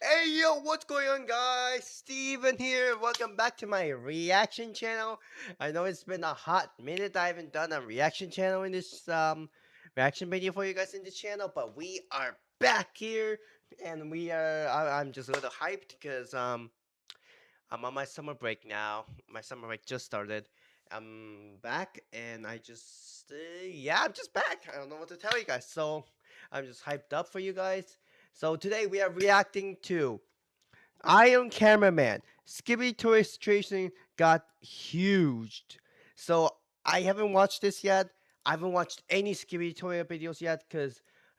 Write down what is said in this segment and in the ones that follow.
Hey yo, what's going on, guys? Steven here. Welcome back to my reaction channel. I know it's been a hot minute. I haven't done a reaction channel in this reaction video for you guys in this channel, but we are back here, and I'm just a little hyped because I'm on my summer break now. My summer break just started. I'm back, and I'm just back. I don't know what to tell you guys, so I'm just hyped up for you guys. So today we are reacting to Iron Cameraman. Skibidi Toy Situation got huge. So I haven't watched this yet. I haven't watched any Skibidi Toy videos yet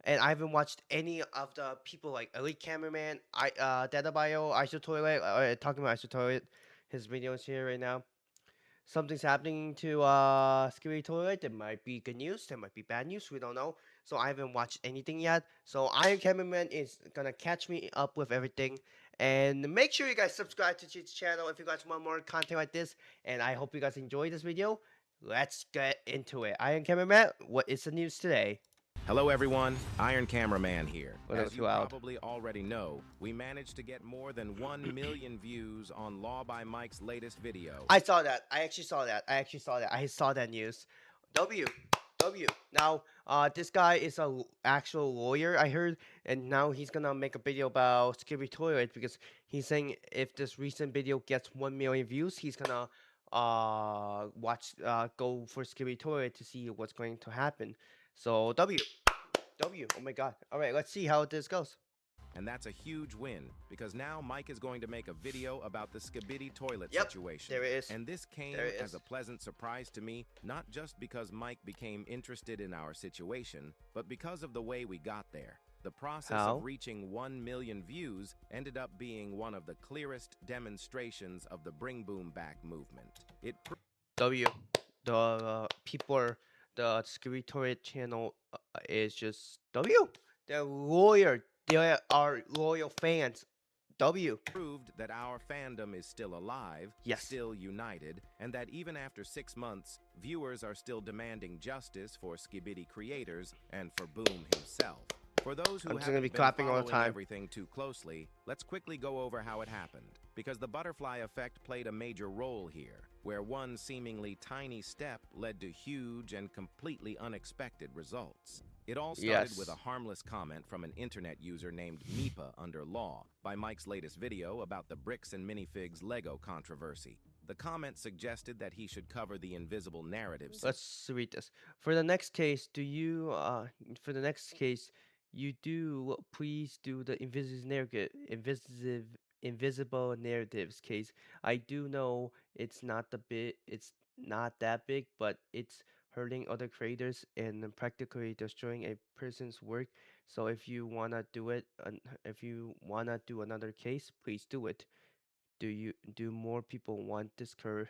and I haven't watched any of the people like Elite Cameraman, Data Bio, Iso Toilet, talking about Iso Toilet, his videos here right now. Something's happening to Skibidi Toilet. There might be good news, there might be bad news, we don't know. So I haven't watched anything yet. So Iron Cameraman is gonna catch me up with everything. And make sure you guys subscribe to this channel if you guys want more content like this. And I hope you guys enjoy this video. Let's get into it. Iron Cameraman, what is the news today? Hello everyone, Iron Cameraman here. Well, that was As you too loud. probably already know, we managed to get more than 1 million views on Law by Mike's latest video. I saw that. I actually saw that. I saw that news. W. Now, this guy is a actual lawyer, I heard, and now he's gonna make a video about Skibidi Toilet because he's saying if this recent video gets 1 million views, he's gonna go for Skibidi Toilet to see what's going to happen. So oh my god. All right, let's see how this goes. And that's a huge win, because now Mike is going to make a video about the Skibidi toilet Yep, situation. there it is. And this came as a pleasant surprise to me, not just because Mike became interested in our situation, but because of the way we got there. The process of reaching 1 million views ended up being one of the clearest demonstrations of the Bring Boom Back movement. The Skibidi Toilet channel is just W. They're lawyer. They are loyal fans. W. Proved that our fandom is still alive, Yes. still united, and that even after 6 months, viewers are still demanding justice for Skibidi creators and for Boom himself. For those who I'm just haven't gonna be been clapping all the following time. everything too closely, let's quickly go over how it happened, because the butterfly effect played a major role here, where one seemingly tiny step led to huge and completely unexpected results. It all started with a harmless comment from an internet user named Meepa under Law by Mike's latest video about the bricks and minifigs Lego controversy. The comment suggested that he should cover the invisible narratives. Let's read this. For the next case, you do please do the invisible narratives case. I do know it's not that big, but it's hurting other creators and practically destroying a person's work. So if you wanna do another case, please do it. Do more people want this coverage?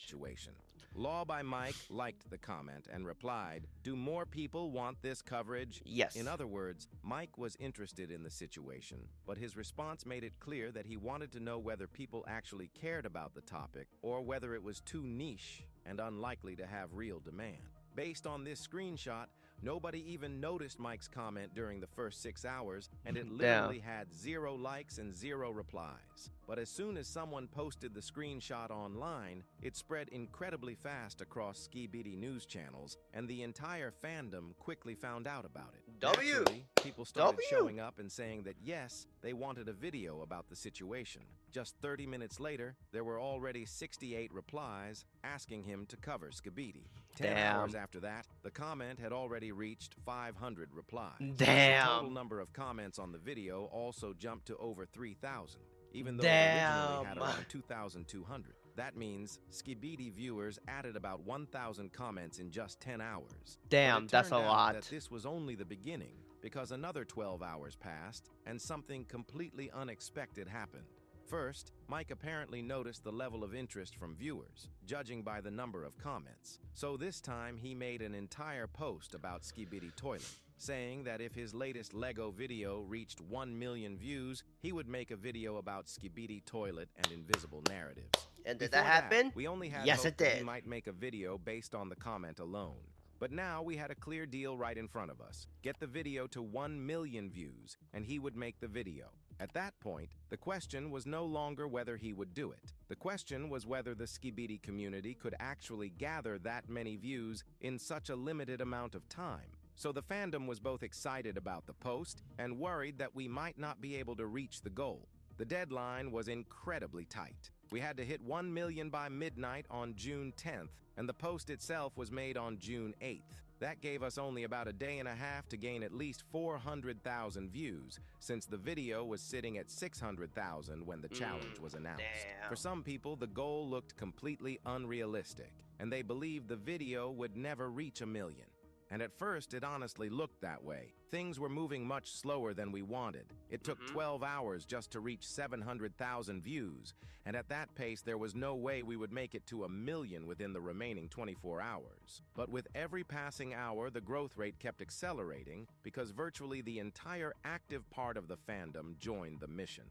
Situation. Law by Mike liked the comment and replied, "Do more people want this coverage?" Yes. In other words, Mike was interested in the situation, but his response made it clear that he wanted to know whether people actually cared about the topic or whether it was too niche and unlikely to have real demand. Based on this screenshot, nobody even noticed Mike's comment during the first 6 hours, and it literally had 0 likes and 0 replies. But as soon as someone posted the screenshot online, it spread incredibly fast across Skibidi news channels, and the entire fandom quickly found out about it. Naturally, people started showing up and saying that yes, they wanted a video about the situation. Just 30 minutes later, there were already 68 replies asking him to cover Skibidi. 10 hours after that, the comment had already reached 500 replies. The total number of comments on the video also jumped to over 3,000, even though it originally had around 2,200. That means Skibidi viewers added about 1,000 comments in just 10 hours. Damn, that's a lot. That this was only the beginning, because another 12 hours passed and something completely unexpected happened. First, Mike apparently noticed the level of interest from viewers, judging by the number of comments. So this time he made an entire post about Skibidi Toilet, saying that if his latest Lego video reached 1 million views, he would make a video about Skibidi Toilet and invisible narratives. And did that happen? We only had Yes, hope it that did. he might make a video based on the comment alone. But now we had a clear deal right in front of us. Get the video to 1 million views, and he would make the video. At that point, the question was no longer whether he would do it. The question was whether the skibidi community could actually gather that many views in such a limited amount of time. So the fandom was both excited about the post and worried that we might not be able to reach the goal. The deadline was incredibly tight. We had to hit 1 million by midnight on June 10th, and the post itself was made on June 8th. That gave us only about a day and a half to gain at least 400,000 views, since the video was sitting at 600,000 when the challenge was announced. Damn. For some people, the goal looked completely unrealistic, and they believed the video would never reach 1 million. And at first, it honestly looked that way. Things were moving much slower than we wanted. It took 12 hours just to reach 700,000 views, and at that pace, there was no way we would make it to 1 million within the remaining 24 hours. But with every passing hour, the growth rate kept accelerating because virtually the entire active part of the fandom joined the mission.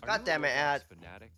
God damn it, ad. Fanatic?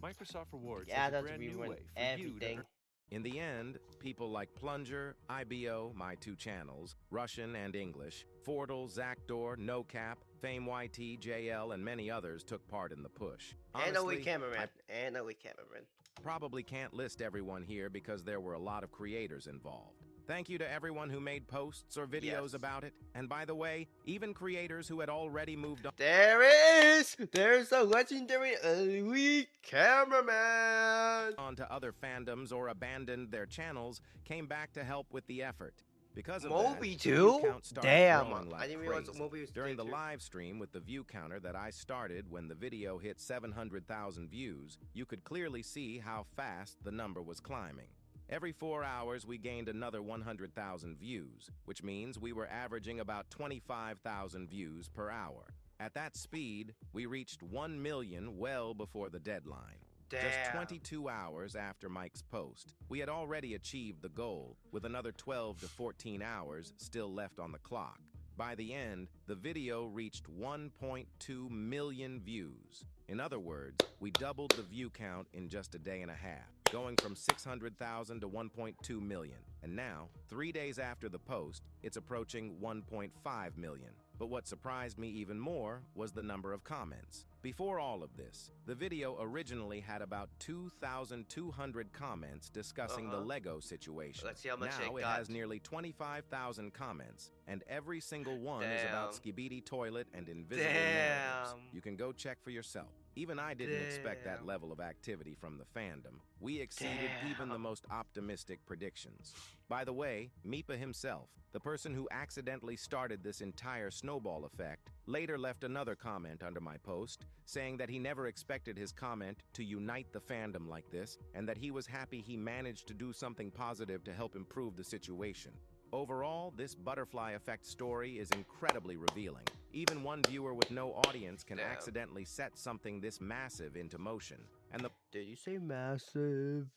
Microsoft Rewards Yeah, is a that's brand new ruin way for you everything. to In the end, people like Plunger, IBO, my 2 channels, Russian and English, Fortle, Zactor, NoCap, Fame YT, JL, and many others took part in the push. And a wee Honestly, cameraman. And a wee cameraman. probably can't list everyone here because there were a lot of creators involved. Thank you to everyone who made posts or videos Yes. about it. And by the way, even creators who had already moved on There it is! There's a legendary wee cameraman! to other fandoms or abandoned their channels came back to help with the effort. Because of Moby that, too? view count started Damn! growing like I didn't realize crazy. Moby was During the there too. live stream with the view counter that I started when the video hit 700,000 views, you could clearly see how fast the number was climbing. Every 4 hours, we gained another 100,000 views, which means we were averaging about 25,000 views per hour. At that speed, we reached 1 million well before the deadline. Damn. Just 22 hours after Mike's post, we had already achieved the goal, with another 12 to 14 hours still left on the clock. By the end, the video reached 1.2 million views. In other words, we doubled the view count in just a day and a half, going from 600,000 to 1.2 million. And now, 3 days after the post, it's approaching 1.5 million. But what surprised me even more was the number of comments. Before all of this, the video originally had about 2,200 comments discussing the Lego situation. Let's see how much now it it got. has nearly 25,000 comments, and every single one is about Damn. skibidi toilet and invisible narratives. Damn. You can go check for yourself. Even I didn't expect that Damn. level of activity from the fandom. We exceeded even the Damn. most optimistic predictions. By the way, Meepa himself, the person who accidentally started this entire snowball effect, later left another comment under my post, saying that he never expected his comment to unite the fandom like this, and that he was happy he managed to do something positive to help improve the situation. Overall, this butterfly effect story is incredibly revealing. Even one viewer with no audience can Damn. accidentally set something this massive into motion. And the Did you say massive?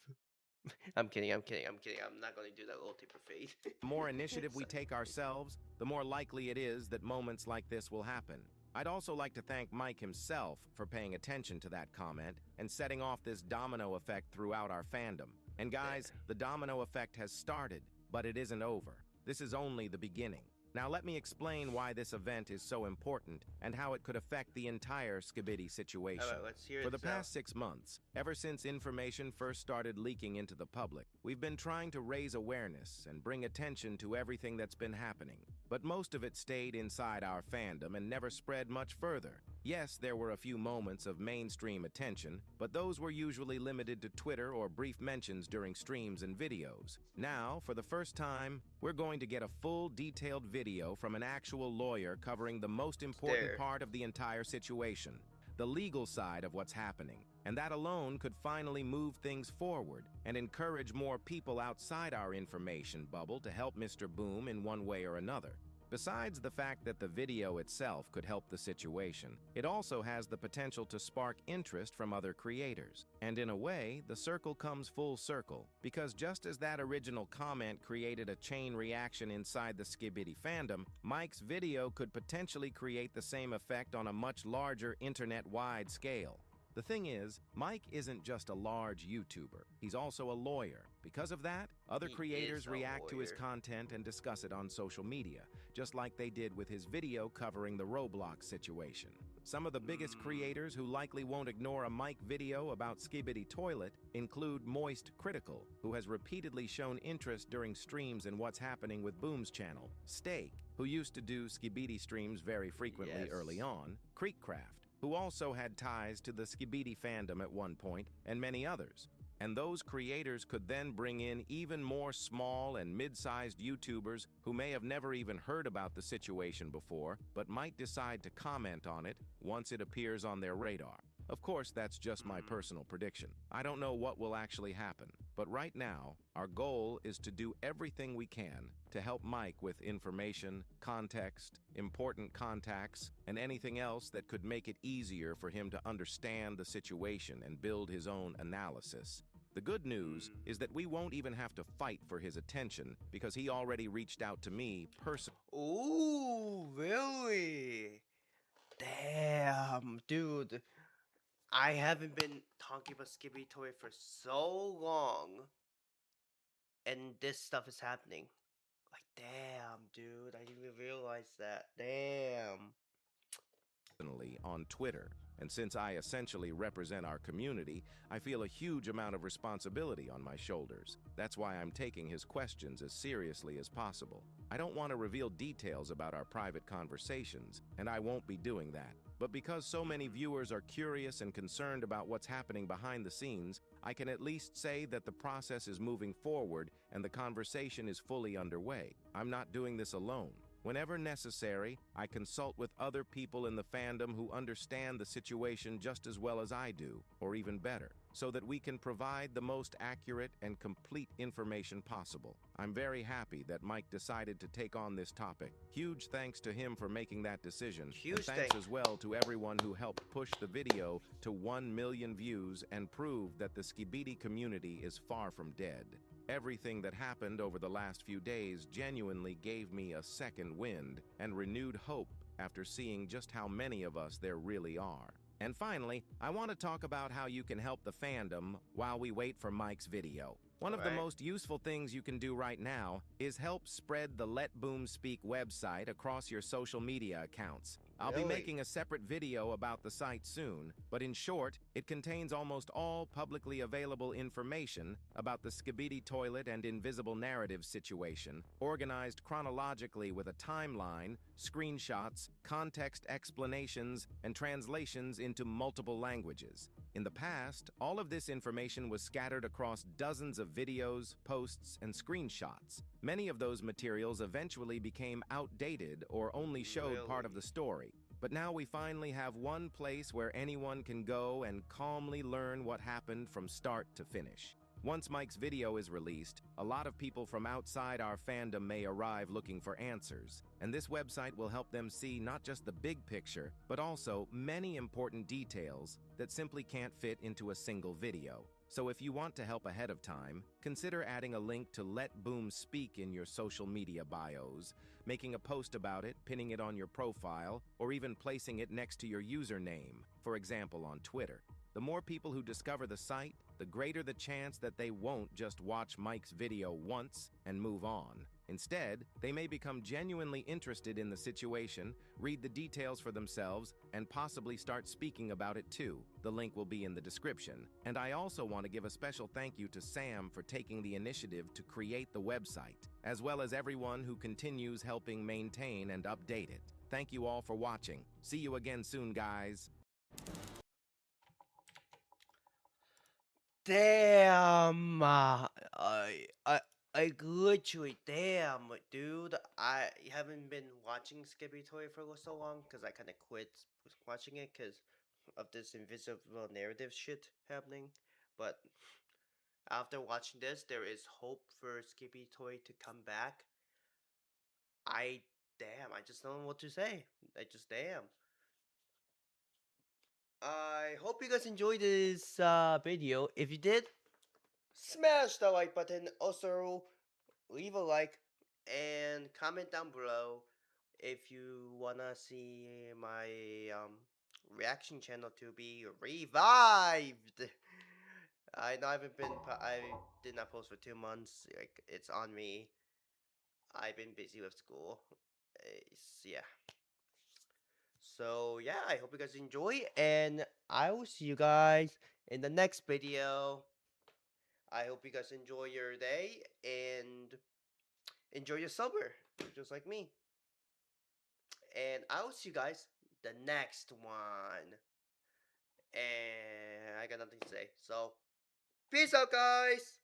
I'm kidding. I'm not gonna do that little taper fade. more initiative we take ourselves, the more likely it is that moments like this will happen. I'd also like to thank Mike himself for paying attention to that comment and setting off this domino effect throughout our fandom. And guys, the domino effect has started, but it isn't over. This is only the beginning. Now let me explain why this event is so important and how it could affect the entire skibidi situation. Alright, let's hear For it the past 6 months, ever since information first started leaking into the public, we've been trying to raise awareness and bring attention to everything that's been happening. But most of it stayed inside our fandom and never spread much further. Yes, there were a few moments of mainstream attention, but those were usually limited to Twitter or brief mentions during streams and videos. Now, for the first time, we're going to get a full detailed video from an actual lawyer covering the most important part of the entire situation, the legal side of what's happening. And that alone could finally move things forward and encourage more people outside our information bubble to help Mr. Boom in one way or another. Besides the fact that the video itself could help the situation, it also has the potential to spark interest from other creators. And in a way, the circle comes full circle, because just as that original comment created a chain reaction inside the skibidi fandom, Mike's video could potentially create the same effect on a much larger internet-wide scale. The thing is, Mike isn't just a large YouTuber, he's also a lawyer. Because of that, other He is creators a react to his lawyer. content and discuss it on social media, just like they did with his video covering the Roblox situation. Some of the biggest Mm, creators who likely won't ignore a Mike video about Skibidi Toilet include Moist Critical, who has repeatedly shown interest during streams in what's happening with Boom's channel, Steak, who used to do Skibidi streams very frequently early yes. on, Creekcraft, who also had ties to the Skibidi fandom at one point, and many others. And those creators could then bring in even more small and mid-sized YouTubers who may have never even heard about the situation before, but might decide to comment on it once it appears on their radar. Of course, that's just my Mm, personal prediction. I don't know what will actually happen, but right now, our goal is to do everything we can to help Mike with information, context, important contacts, and anything else that could make it easier for him to understand the situation and build his own analysis. The good news mm. is that we won't even have to fight for his attention because he already reached out to me personally. Ooh, really? Damn, dude. I haven't been talking about Skibidi Toy for so long, and this stuff is happening. Like, damn, dude. I didn't even realize that. Damn. On Twitter. And since I essentially represent our community, I feel a huge amount of responsibility on my shoulders. That's why I'm taking his questions as seriously as possible. I don't want to reveal details about our private conversations, and I won't be doing that. But because so many Mhm. viewers are curious and concerned about what's happening behind the scenes, I can at least say that the process is moving forward and the conversation is fully underway. I'm not doing this alone. Whenever necessary, I consult with other people in the fandom who understand the situation just as well as I do, or even better, so that we can provide the most accurate and complete information possible. I'm very happy that Mike decided to take on this topic. Huge thanks to him for making that decision, and Huge thing. thanks as well to everyone who helped push the video to 1 million views and prove that the Skibidi community is far from dead. Everything that happened over the last few days genuinely gave me a second wind and renewed hope after seeing just how many of us there really are. And finally, I want to talk about how you can help the fandom while we wait for Mike's video. One of the Alright. most useful things you can do right now is help spread the Let Boom Speak website across your social media accounts. I'll be Really? making a separate video about the site soon, but in short, it contains almost all publicly available information about the Skibidi Toilet and Invisible Narrative situation, organized chronologically with a timeline, screenshots, context explanations, and translations into multiple languages. In the past, all of this information was scattered across dozens of videos, posts, and screenshots. Many of those materials eventually became outdated or only showed part of the Really? story. But now we finally have one place where anyone can go and calmly learn what happened from start to finish. Once Mike's video is released, a lot of people from outside our fandom may arrive looking for answers, and this website will help them see not just the big picture, but also many important details that simply can't fit into a single video. So if you want to help ahead of time, consider adding a link to Let Boom Speak in your social media bios, making a post about it, pinning it on your profile, or even placing it next to your username, for example on Twitter. The more people who discover the site, the greater the chance that they won't just watch Mike's video once and move on. Instead, they may become genuinely interested in the situation, read the details for themselves, and possibly start speaking about it too. The link will be in the description. And I also want to give a special thank you to Sam for taking the initiative to create the website, as well as everyone who continues helping maintain and update it. Thank you all for watching. See you again soon, guys. Damn. I literally, damn, dude. I haven't been watching Skippy Toy for so long because I kind of quit watching it because of this invisible narrative shit happening. But after watching this, there is hope for Skippy Toy to come back. I damn, I just don't know what to say. I just damn. I hope you guys enjoyed this video. If you did, smash the like button. Also, leave a like and comment down below if you wanna see my reaction channel to be revived. I know I haven't been. I did not post for 2 months. Like it's on me. I've been busy with school. Yeah. So yeah, I hope you guys enjoy, and I will see you guys in the next video. I hope you guys enjoy your day and enjoy your summer, just like me. And I will see you guys the next one. And I got nothing to say. So peace out, guys.